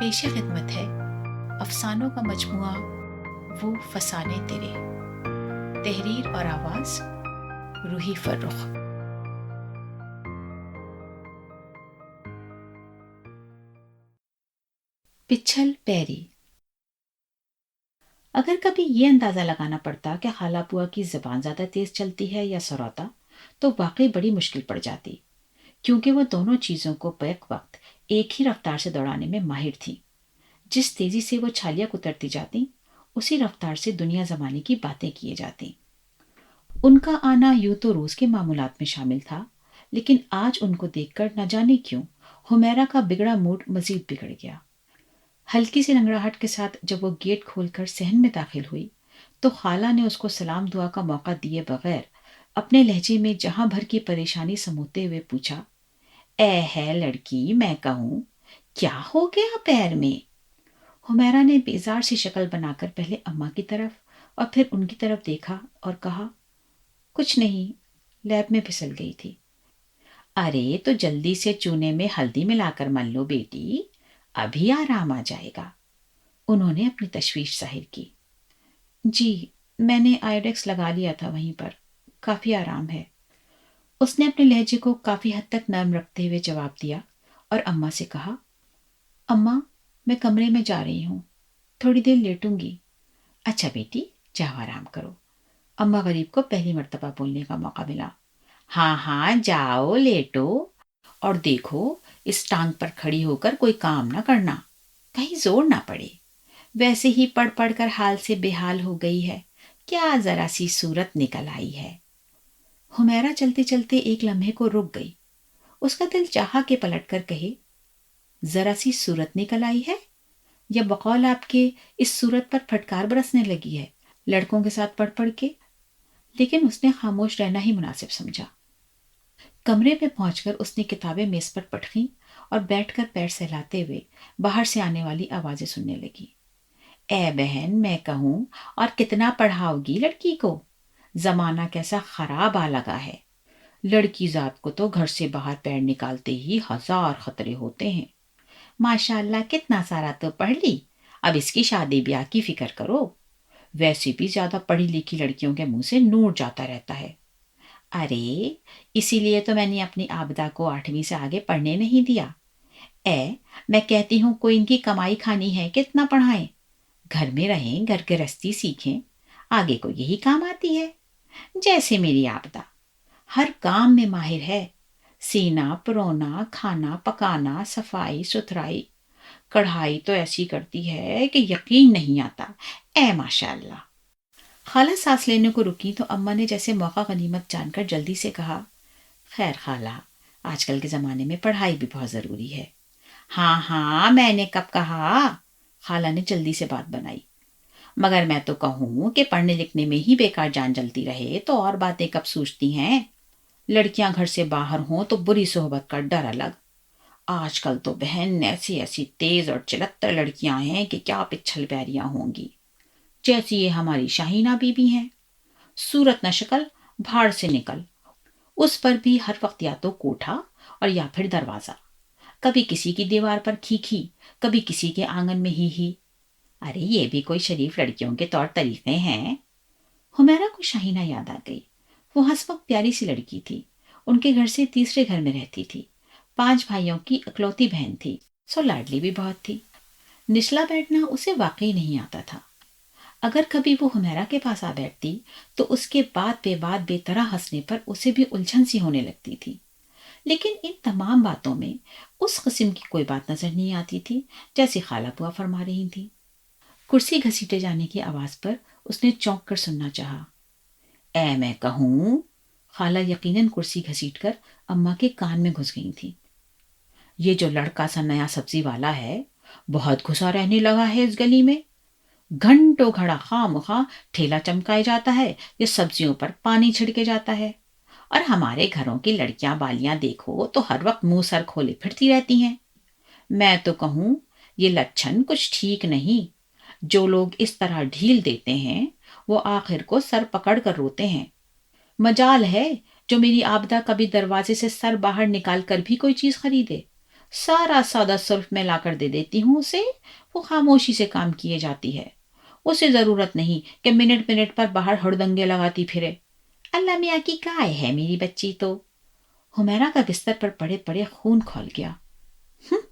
پیش خدمت ہے افسانوں کا مجموعہ وہ فسانے تیرے، تحریر اور آواز روحی فرخ۔ پچھل پیری۔ اگر کبھی یہ اندازہ لگانا پڑتا کہ خالہ بوا کی زبان زیادہ تیز چلتی ہے یا سروتا، تو واقعی بڑی مشکل پڑ جاتی، کیونکہ وہ دونوں چیزوں کو بیک وقت ایک ہی رفتار سے دوڑانے میں ماہر تھی۔ جس تیزی سے وہ چھالیاں کترتی جاتی، اسی رفتار سے دنیا زمانے کی باتیں کیے جاتی۔ ان کا آنا یوں تو روز کے معمولات میں شامل تھا، لیکن آج ان کو دیکھ کر نہ جانے کیوں حمیرہ کا بگڑا موڈ مزید بگڑ گیا۔ ہلکی سی لنگڑاہٹ کے ساتھ جب وہ گیٹ کھول کر صحن میں داخل ہوئی تو خالہ نے اس کو سلام دعا کا موقع دیے بغیر اپنے لہجے میں جہاں بھر کی پریشانی سموتے ہوئے پوچھا، اے ہے لڑکی، میں کہوں کیا ہو گیا پیر میں؟ حمیرہ نے بیزار سی شکل بنا کر پہلے اماں کی طرف اور پھر ان کی طرف دیکھا اور کہا، کچھ نہیں، لیب میں پھسل گئی تھی۔ ارے تو جلدی سے چونے میں ہلدی ملا کر مل لو بیٹی، ابھی آرام آ جائے گا۔ انہوں نے اپنی تشویش ظاہر کی۔ جی، میں نے آئیڈیکس لگا لیا تھا وہیں پر، کافی آرام ہے۔ اس نے اپنے لہجے کو کافی حد تک نرم رکھتے ہوئے جواب دیا اور اماں سے کہا، اماں میں کمرے میں جا رہی ہوں، تھوڑی دیر لیٹوں گی۔ اچھا بیٹی، جاؤ آرام کرو۔ اماں غریب کو پہلی مرتبہ بولنے کا موقع ملا۔ ہاں ہاں جاؤ لیٹو، اور دیکھو اس ٹانگ پر کھڑی ہو کر کوئی کام نہ کرنا، کہیں زور نہ پڑے، ویسے ہی پڑھ پڑھ کر حال سے بے حال ہو گئی ہے، کیا ذرا سی صورت نکل آئی ہے۔ حمیرہ چلتے چلتے ایک لمحے کو رک گئی۔ اس کا دل چاہا کہ پلٹ کر کہے، ذرا سی صورت نکل آئی ہے، یا بقول آپ کے اس صورت پر پھٹکار برسنے لگی ہے لڑکوں کے ساتھ پڑھ پڑھ کے؟ لیکن اس نے خاموش رہنا ہی مناسب سمجھا۔ کمرے میں پہنچ کر اس نے کتابیں میز پر پٹخیں اور بیٹھ کر پیر سہلاتے ہوئے باہر سے آنے والی آوازیں سننے لگی۔ اے بہن، میں کہوں اور کتنا پڑھاؤ گی لڑکی کو؟ زمانہ کیسا خراب آ لگا ہے، لڑکی ذات کو تو گھر سے باہر پیر نکالتے ہی ہزار خطرے ہوتے ہیں۔ ماشاء اللہ کتنا سارا تو پڑھ لی، اب اس کی شادی بیاہ کی فکر کرو۔ ویسے بھی زیادہ پڑھی لکھی لڑکیوں کے منہ سے نور جاتا رہتا ہے۔ ارے اسی لیے تو میں نے اپنی آبدہ کو 8ویں سے آگے پڑھنے نہیں دیا۔ میں کہتی ہوں کوئی ان کی کمائی کھانی ہے، کتنا پڑھائیں، گھر میں رہیں، گھر گرہستی سیکھیں، آگے کو یہی کام آتی ہے۔ جیسے میری آبدہ ہر کام میں ماہر ہے، سینا پرونا، کھانا پکانا، صفائی ستھرائی، کڑھائی تو ایسی کرتی ہے کہ یقین نہیں آتا، اے ماشاء اللہ۔ خالہ سانس لینے کو رکی تو اماں نے جیسے موقع غنیمت جان کر جلدی سے کہا، خیر خالہ، آج کل کے زمانے میں پڑھائی بھی بہت ضروری ہے۔ ہاں ہاں، میں نے کب کہا؟ خالہ نے جلدی سے بات بنائی۔ مگر میں تو کہوں کہ پڑھنے لکھنے میں ہی بیکار جان جلتی رہے تو اور باتیں کب سوچتی ہیں؟ لڑکیاں گھر سے باہر ہوں تو بری صحبت کا ڈر الگ۔ آج کل تو بہن ایسی ایسی تیز اور چلتر لڑکیاں ہیں کہ کیا پچھل پیریاں ہوں گی، جیسی یہ ہماری شاہینہ بی بی ہیں، صورت نہ شکل بھاڑ سے نکل، اس پر بھی ہر وقت یا تو کوٹھا اور یا پھر دروازہ، کبھی کسی کی دیوار پر کھی، کبھی کسی کے آنگن میں ہی۔ ارے یہ بھی کوئی شریف لڑکیوں کے طور طریقے ہیں؟ حمیرہ کو شاہینہ یاد آ گئی۔ وہ ہنسمکھ پیاری سی لڑکی تھی، ان کے گھر سے تیسرے گھر میں رہتی تھی، 5 بھائیوں کی اکلوتی بہن تھی، سو لاڈلی بھی بہت تھی۔ نچلا بیٹھنا اسے واقعی نہیں آتا تھا۔ اگر کبھی وہ حمیرہ کے پاس آ بیٹھتی تو اس کے بات بے طرح ہنسنے پر اسے بھی الجھن سی ہونے لگتی تھی، لیکن ان تمام باتوں میں اس قسم کی کوئی بات نظر نہیں آتی تھی جیسی خالہ بوا فرما رہی تھی۔ کرسی گھسیٹے جانے کی آواز پر اس نے چونک کر سننا چاہا۔ اے میں کہوں، خالہ یقیناً کرسی گھسیٹ کر اماں کے کان میں گھس گئی تھی۔ یہ جو لڑکا سا نیا سبزی والا ہے، بہت گھسا رہنے لگا ہے اس گلی میں، گھنٹوں گھڑا خواہ مخواہ ٹھیلا چمکائے جاتا ہے یا سبزیوں پر پانی چھڑکے جاتا ہے، اور ہمارے گھروں کی لڑکیاں بالیاں دیکھو تو ہر وقت منہ سر کھولے پھرتی رہتی ہیں۔ میں تو کہوں یہ لچھن کچھ ٹھیک نہیں، جو لوگ اس طرح ڈھیل دیتے ہیں وہ آخر کو سر پکڑ کر روتے ہیں۔ مجال ہے جو میری آبدہ کبھی دروازے سے سر باہر نکال کر بھی کوئی چیز خریدے، सारा सौदा सुर्ख में लाकर दे देती हूँ उसे, वो खामोशी से काम किए जाती है। उसे जरूरत नहीं कि मिनट मिनट पर बाहर हड़दंगे लगाती फिरे। अल्लाह मियाँ की गाय है मेरी बच्ची तो। हुमैरा का बिस्तर पर पड़े पड़े खून खौल गया। हम्म,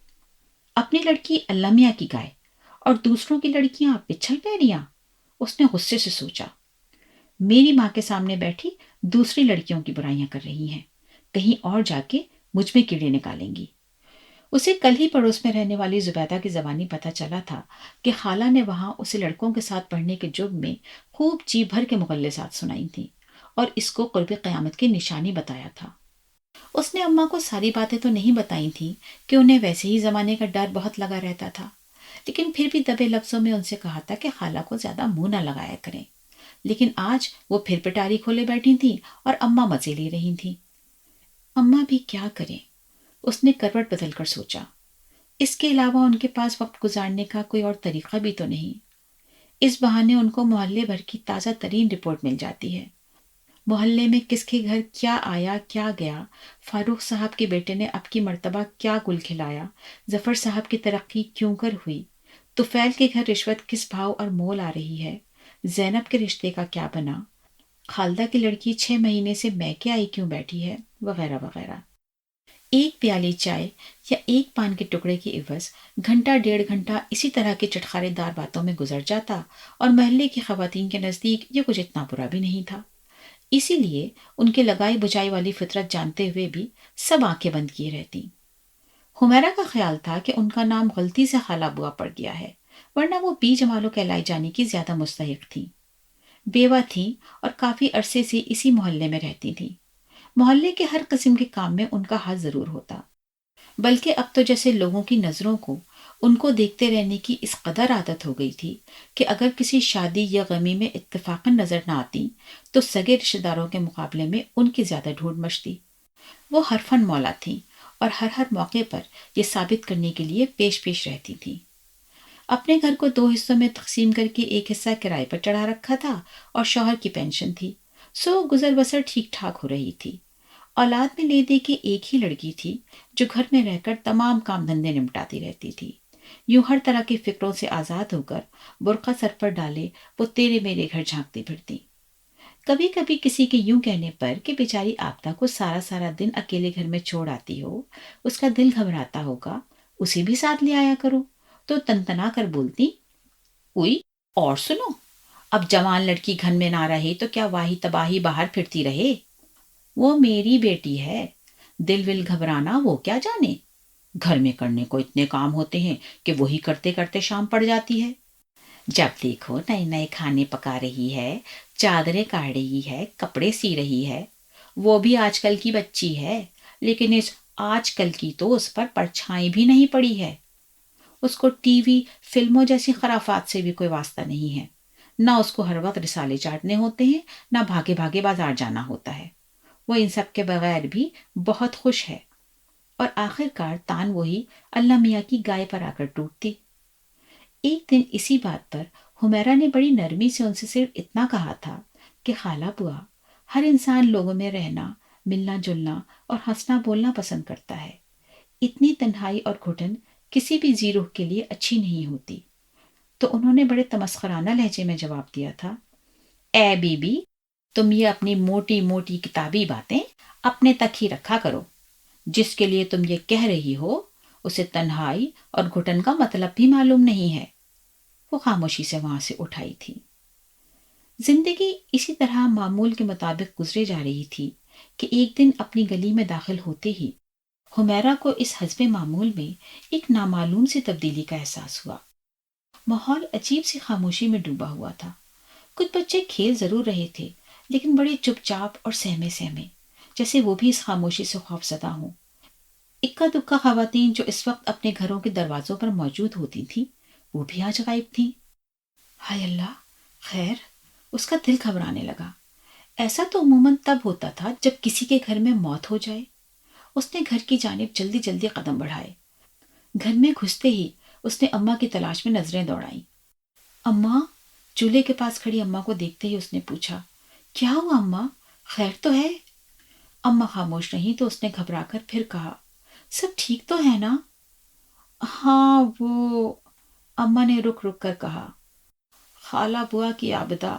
अपनी लड़की अल्लाह मियाँ की गाय और दूसरों की लड़कियां पिछल पैरियां। उसने गुस्से से सोचा, मेरी माँ के सामने बैठी दूसरी लड़कियों की बुराइयां कर रही हैं, कहीं और जाके मुझ में कीड़े निकालेंगी। उसे कल ही पड़ोस में रहने वाली जुबैदा की जबानी पता चला था कि खाला ने वहां उसे लड़कों के साथ पढ़ने के जुर्म में खूब जी भर के मुगल्लसात सुनाई थी और इसको कुर्ब क़यामत की निशानी बताया था। उसने अम्मा को सारी बातें तो नहीं बताई थी कि उन्हें वैसे ही जमाने का डर बहुत लगा रहता था, लेकिन फिर भी दबे लफ्जों में उनसे कहा था कि खाला को ज्यादा मुंह न लगाया करें। लेकिन आज वो फिर पिटारी खोले बैठी थी और अम्मा मजे ले रही थी। अम्मा भी क्या करें, उसने करवट बदलकर सोचा। इसके अलावा उनके पास वक्त गुजारने का कोई और तरीका भी तो नहीं। इस बहाने उनको मोहल्ले भर की ताज़ा तरीन रिपोर्ट मिल जाती है। मोहल्ले में किसके घर क्या आया क्या गया, फारूक साहब के बेटे ने अब की मर्तबा क्या गुल खिलाया, जफर साहब की तरक्की क्यों कर हुई, तुफैल के घर रिश्वत किस भाव और मोल आ रही है, जैनब के रिश्ते का क्या बना, खालदा की लड़की 6 महीने से मैके आई क्यों बैठी है, वगैरह वगैरह। एक प्याली चाय या एक पान के टुकड़े की इवज घंटा डेढ़ घंटा इसी तरह की चटखारेदार बातों में गुजर जाता और महल्ले की खवातीन के नजदीक ये कुछ इतना बुरा भी नहीं था। इसीलिए उनके लगाई बुझाई वाली फितरत जानते हुए भी सब आंखें बंद किए रहती। हुमैरा का ख्याल था कि उनका नाम गलती से खाला बुआ पड़ गया है, वरना वो बी जमालो कहलाई जाने की ज्यादा मुस्तहिक थी। बेवा थी और काफी अरसे से इसी मोहल्ले में रहती थी। मोहल्ले के हर किस्म के काम में उनका हाथ जरूर होता। बल्कि अब तो जैसे लोगों की नजरों को उनको देखते रहने की इस कदर आदत हो गई थी कि अगर किसी शादी या गमी में इत्तेफाकन नजर न आती तो सगे रिश्तेदारों के मुकाबले में उनकी ज्यादा ढूंढ मचती। वो हरफन मौला थी और हर हर मौके पर ये साबित करने के लिए पेश पेश रहती थी। अपने घर को 2 हिस्सों में तकसीम करके एक हिस्सा किराए पर चढ़ा रखा था और शौहर की पेंशन थी, सो गुजर बसर ठीक ठाक हो रही थी। औलाद में ले दे के एक ही लड़की थी जो घर में रहकर तमाम काम धंधे निपटाती रहती थी। यूं हर तरह की फिक्रों से आजाद होकर बुर्का सर पर डाले वो तेरे मेरे घर झांकती फिरती। कभी कभी किसी के यूं कहने पर कि बेचारी आपदा को सारा सारा दिन अकेले घर में छोड़ आती हो, उसका दिल घबराता होगा, उसे भी साथ ले आया करो, तो तनतना कर बोलती, हुई और सुनो, अब जवान लड़की घर में ना रहे तो क्या वाही तबाही बाहर फिरती रहे। वो मेरी बेटी है, दिल विल घबराना वो क्या जाने। घर में करने को इतने काम होते हैं कि वही करते करते शाम पड़ जाती है। जब देखो नए नए खाने पका रही है, चादरें काढ़ रही है, कपड़े सी रही है। वो भी आजकल की बच्ची है, लेकिन इस आजकल की तो उस पर परछाई भी नहीं पड़ी है। उसको टीवी फिल्मों जैसी खराफात से भी कोई वास्ता नहीं है। ना उसको हर वक्त रिसाले चाटने होते हैं, ना भागे भागे बाजार जाना होता है। वो इन सब के बगैर भी बहुत खुश है। और आखिरकार तान वही अल्लाह मियाँ की गाय पर आकर टूटती। एक दिन इसी बात पर हुमैरा ने बड़ी नरमी से उनसे सिर्फ इतना कहा था कि खाला बुआ, हर इंसान लोगों में रहना, मिलना जुलना और हंसना बोलना पसंद करता है। इतनी तन्हाई और घुटन किसी भी जी रूह के लिए अच्छी नहीं होती। तो उन्होंने बड़े तमस्खराना लहजे में जवाब दिया था, ए बीबी, तुम ये अपनी मोटी मोटी किताबी बातें अपने तक ही रखा करो। जिसके लिए तुम ये कह रही हो उसे तन्हाई और घुटन का मतलब भी मालूम नहीं है। वो खामोशी से वहां से उठाई थी। जिंदगी इसी तरह मामूल के मुताबिक गुजरे जा रही थी कि एक दिन अपनी गली में दाखिल होते ही हुमैरा को इस हस्बे मामूल में एक नामालूम सी तब्दीली का एहसास हुआ। माहौल अजीब सी खामोशी में डूबा हुआ था। कुछ बच्चे खेल जरूर रहे थे, लेकिन बड़े चुपचाप और सहमे सहमे, जैसे वो भी इस खामोशी से खौफजदा हों। इक्का दुक्का खवातीन जो इस वक्त अपने घरों के दरवाजों पर मौजूद होती थीं, वो भी आज गायब थीं। हाय अल्लाह, खैर, उसका दिल घबराने लगा। ऐसा तो अमूमन तब होता था जब किसी के घर में मौत हो जाए। उसने घर की जानिब जल्दी जल्दी कदम बढ़ाए। घर में घुसते ही उसने अम्मा की तलाश में नजरें दौड़ाई। अम्मा, चूल्हे के पास खड़ी अम्मा को देखते ही उसने पूछा, क्या हुआ अम्मा, खैर तो है? अम्मा खामोश रही तो उसने घबराकर फिर कहा, सब ठीक तो है ना? ہاں وہ، اماں نے رک رک کر کہا، خالہ بوا کی عابدہ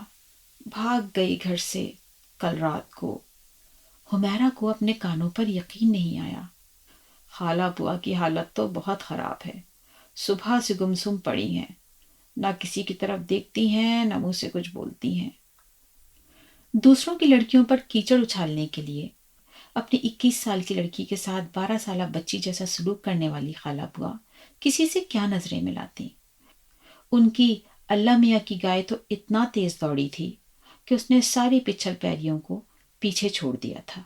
بھاگ گئی گھر سے کل رات کو۔ حمیرہ کو اپنے کانوں پر یقین نہیں آیا۔ خالہ بوا کی حالت تو بہت خراب ہے، صبح سے گمسم پڑی ہیں، نہ کسی کی طرف دیکھتی ہیں نہ منہ سے کچھ بولتی ہیں۔ دوسروں کی لڑکیوں پر کیچڑ اچھالنے کے لیے اپنی 21 سال کی لڑکی کے ساتھ 12 سالہ بچی جیسا سلوک کرنے والی خالہ بوا کسی سے کیا نظریں ملاتی؟ ان کی اللہ میاں کی گائے تو اتنا تیز دوڑی تھی کہ اس نے ساری پچھل پیریوں کو پیچھے چھوڑ دیا تھا۔